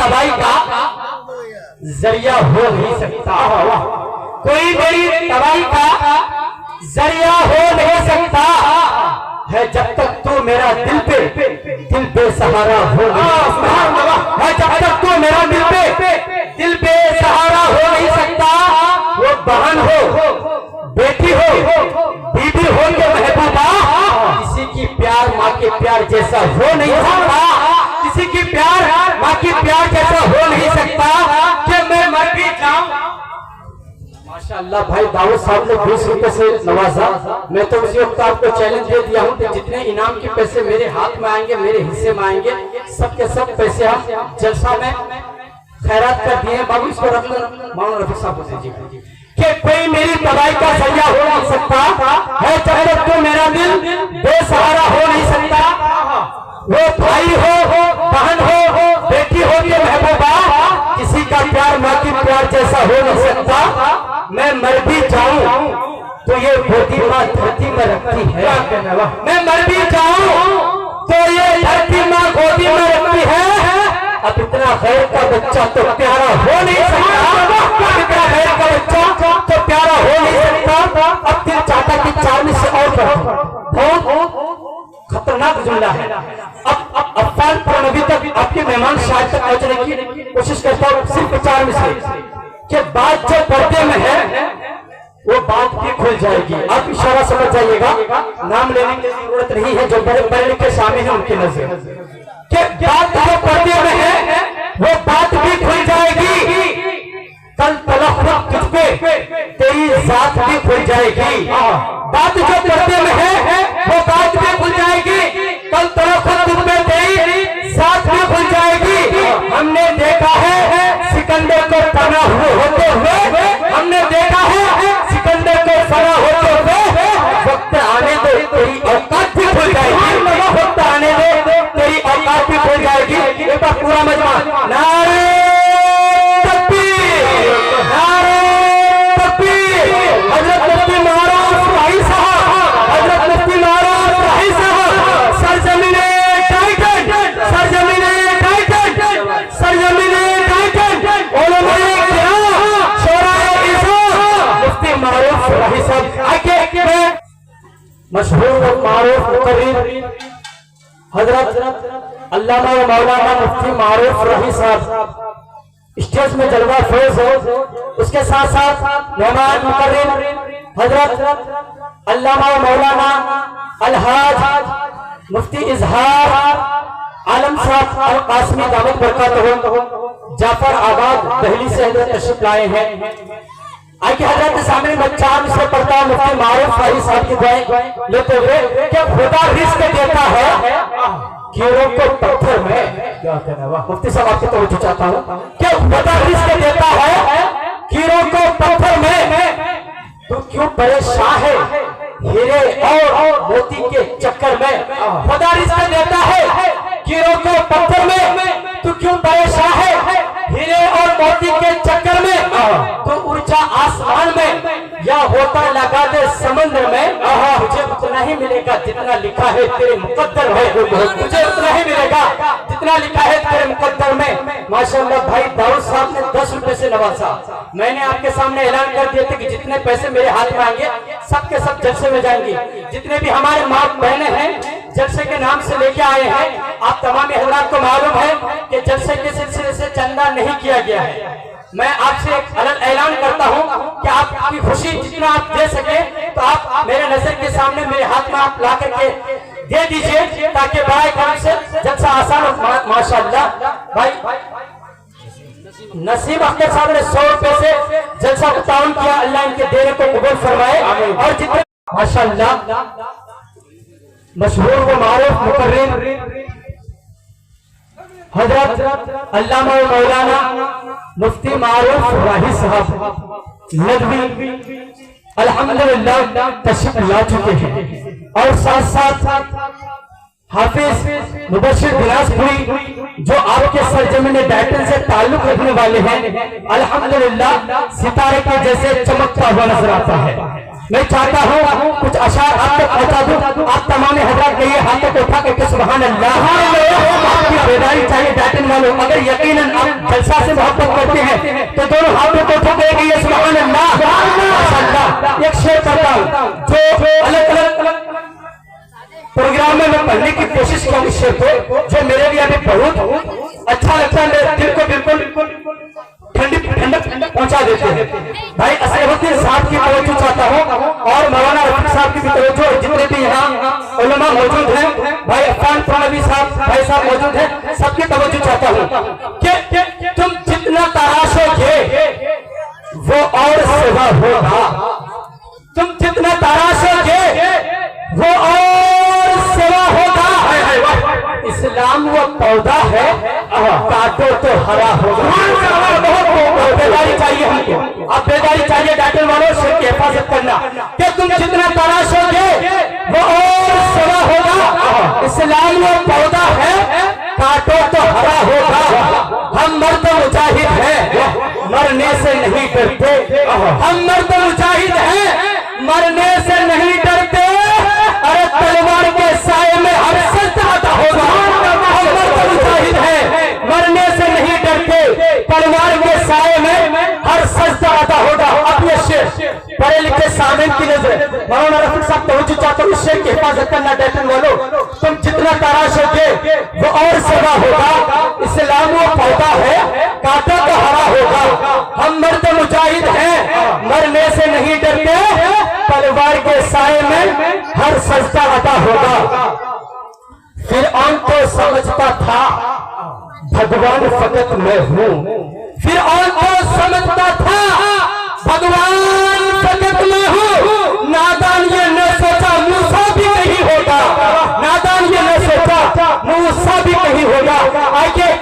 तबाही का जरिया हो नहीं सकता, कोई मेरी तबाही का जरिया हो नहीं सकता है जब तक तू मेरा दिल बेसहारा हो है, जब तक तू मेरा दिल बेसहारा हो नहीं सकता। वो बहन हो, बेटी हो, बीबी हो के महबूबा, किसी की प्यार माँ के प्यार जैसा हो नहीं सकता, किसी की प्यार माँ की प्यार जैसा हो नहीं सकता कि मैं मर भी जाऊं। माशाअल्लाह भाई दाऊद साहब ने 20 रुपए से नवाजा। मैं तो उसी वक्त आपको चैलेंज दे दिया हूँ कि जितने इनाम के पैसे मेरे हाथ में आएंगे, मेरे हिस्से में आएंगे, सब के सब पैसे हम जलसा में खैरात कर दिए। बाबू इसको रख लो, मौलाना रफीक साहब को दीजिए कि कोई मेरी तबाही का जरिया हो नहीं सकता है जब तक तो मेरा दिल बेसहारा हो नहीं सकता। वो भाई हो, बहन हो, बेटी हो के महबूबा, किसी का प्यार माँ की प्यार जैसा हो नहीं सकता। मैं मर भी जाऊं तो ये गोदी माँ धरती में रखती है, मैं मर भी जाऊं तो ये धरती माँ गोदी में रखती है। अब इतना गैर का बच्चा तो प्यारा हो नहीं सकता, इतना गैर का बच्चा तो प्यारा हो नहीं सकता। अब दिल चाहता कि 4 में से और बहुत खतरनाक जुमला है। अब अफान प्रणवी तक आपके मेहमान शायद तक पहुंचने की कोशिश करता हूँ, सिर्फ 4 में से कि बात जो पर्दे में है वो बात भी खुल जाएगी। आप इशारा समझ जाइएगा, नाम लेने की जरूरत नहीं है, जो बड़े पढ़े लिखे शामिल हैं उनकी नजर कि बात जो पर्दे में है वो बात भी खुल जाएगी। कल तलख तुझ पे तेरी जात भी खुल जाएगी। बात जो पर्दे में है वो बात भी खुल जाएगी, कल तलख तुझ पे तेरी जात भी खुल जाएगी। हमने देखा है सिकंदर को फना होते हुए, हमने देखा है सिकंदर को फना होते हुए। वक्त आने दो तेरी औकात भी खुल जाएगी, वक्त आने दो तेरी औकात भी खुल जाएगी। एक बार पूरा मजमा नारे तकबीर, नारे तकबीर। हजरत मुफ्ती महाराज भाई साहब, हजरत मुफ्ती महाराज भाई साहब, सरजमीने टाइटन, सरजमीने टाइटन, सरजमीने मशहूर और मारूफ मुकर्रिर हजरत अल्लामा व मौलाना मुफ्ती मारूफ रही साहब स्टेज में जलवा फेज हो। उसके साथ साथ मेहमान मुकर्रिर हजरत अल्लामा व मौलाना अलहाज मुफ्ती इजहार आलम साहब अल कासमी दावत बरकत जाफर आबाद दिल्ली से हजरत तशरीफ लाए हैं। आगे हजरत के सामने मैं 4 से पढ़ता हूँ मुफ्ती मारूफ भाई साहब की दुआएं लेते हुए कि खुदा रिस्क देता है कीड़ों को पत्थर में। क्या कहना वाह मुफ्ती साहब आपकी तवज्जो चाहता हूँ कि खुदा रिस्क देता है कीड़ों को पत्थर में। तू क्यों परेशान है हीरे और मोती के चक्कर में? खुदा रिस्क देता है कीड़ों को पत्थर में, तू क्यों परेशान है हीरे और मोती के चक्कर में? तो ऊंचा आसमान में या होता लगा दे समुद्र में, तुझे उतना ही मिलेगा जितना लिखा है तेरे मुकद्दर में, तुझे उतना ही मिलेगा जितना लिखा है तेरे मुकद्दर में। माशाअल्लाह भाई दाऊद साहब ने 10 रुपए से नवाजा। मैंने आपके सामने ऐलान कर दिया था कि जितने पैसे मेरे हाथ में आएंगे सब के सब जलसे में जाएंगे। जितने भी हमारे माँ बहने हैं जलसे के नाम से लेके आए हैं, आप तमाम हजरात को मालूम है कि जलसे के सिलसिले से चंदा नहीं किया गया है। मैं आपसे एक ऐलान करता हूं कि आपकी खुशी जितना आप दे सके तो आप मेरे नजर के सामने मेरे हाथ में आप ला करके दे दीजिए ताकि बड़ाई करम से जलसा आसान हो। माशाअल्लाह भाई नसीम अख्तर साहब ने 100 रुपए से जलसा को ताउन किया, अल्लाह इनके देने को कबूल फरमाए। और जितने माशाअल्लाह मशहूर व मारूफ मुकर्रिर हजरत अल्लामा मौलाना मुफ्ती मारूफ राही साहब नदवी अल्हम्दुलिल्लाह तशरीफ ला चुके हैं। और साथ साथ हाफिज मुबशिर बिलासपुरी जो आपके सरजमीन डायटन से ताल्लुक रखने वाले हैं, अल्हम्दुलिल्लाह सितारे के जैसे चमकता हुआ नजर आता है। मैं चाहता हूँ कुछ अशार आप तक पहुँचा दूं। आप तमाम हजरात के लिए हाथों को उठा करके सुभान अल्लाह। आपकी बेदारी चाहिए डाटन वालों, अगर यकीनन आप जलसा से मोहब्बत करते हैं तो दोनों हाथों को उठा करेंगे सुभान अल्लाह। माशाअल्लाह। एक शेर पढ़ता हूँ जो अलग अलग प्रोग्राम में मैं पढ़ने की कोशिश किया इस शेर को, जो मेरे लिए अभी बहुत अच्छा लगता है, मेरे दिल को बिल्कुल ठंडक पहुंचा देते हैं। भाई असलुद्दीन साहब की तवज्जो चाहता हूं और मौलाना रफीक साहब की भी तवज्जो, जितने भी यहाँ उलमा मौजूद हैं, भाई अफान नबी साहब भाई साहब मौजूद हैं, सबकी तवज्जो चाहता हूं कि तुम जितना तराशोगे वो और सेवा होगा। तुम जितना तराशोगे वो और सेवा होगा। इस्लाम वो पौधा है, काटो तो हरा होगा। बेदारी चाहिए हमको, आप बेदारी चाहिए डाटन वालों से हिफाजत करना कि तुम जितना तराशोगे वो और सेवा होगा। इस्लाम वो पौधा है, काटो तो हरा होगा। हम मर्द मुजाहिद हैं, मरने से नहीं डरते। हम मर्द मुजाहिद हैं, मरने से नहीं डरते। अरे तलवार के साए में हर सजदा अता होगा। हम मर्द मुजाहिद हैं, मरने से नहीं डरते। तलवार के साए में हर सजदा अता होगा। अब ये शेर पढ़े लिखे सामिन की नजर मौलाना रफीक साहब तवज्जो चाहता हूं, इस शेर की हिफाजत करना डाटन वालों। तुम जितना तराशोगे वो और सेवा होगा। इस्लाम वो पौधा है, काटो तो हरा होगा। हम मर्द मुजाहिद हैं, मरने से नहीं डरते। तलवार के साए में हर सजदा अता होगा। फिरऔन तो समझता था भगवान फकत मैं हूँ। फिरऔन तो समझता था भगवान फकत मैं हूँ। नादान ये न सोचा मूसा भी कहीं होगा। नादान ये न सोचा मूसा भी कहीं होगा। आइए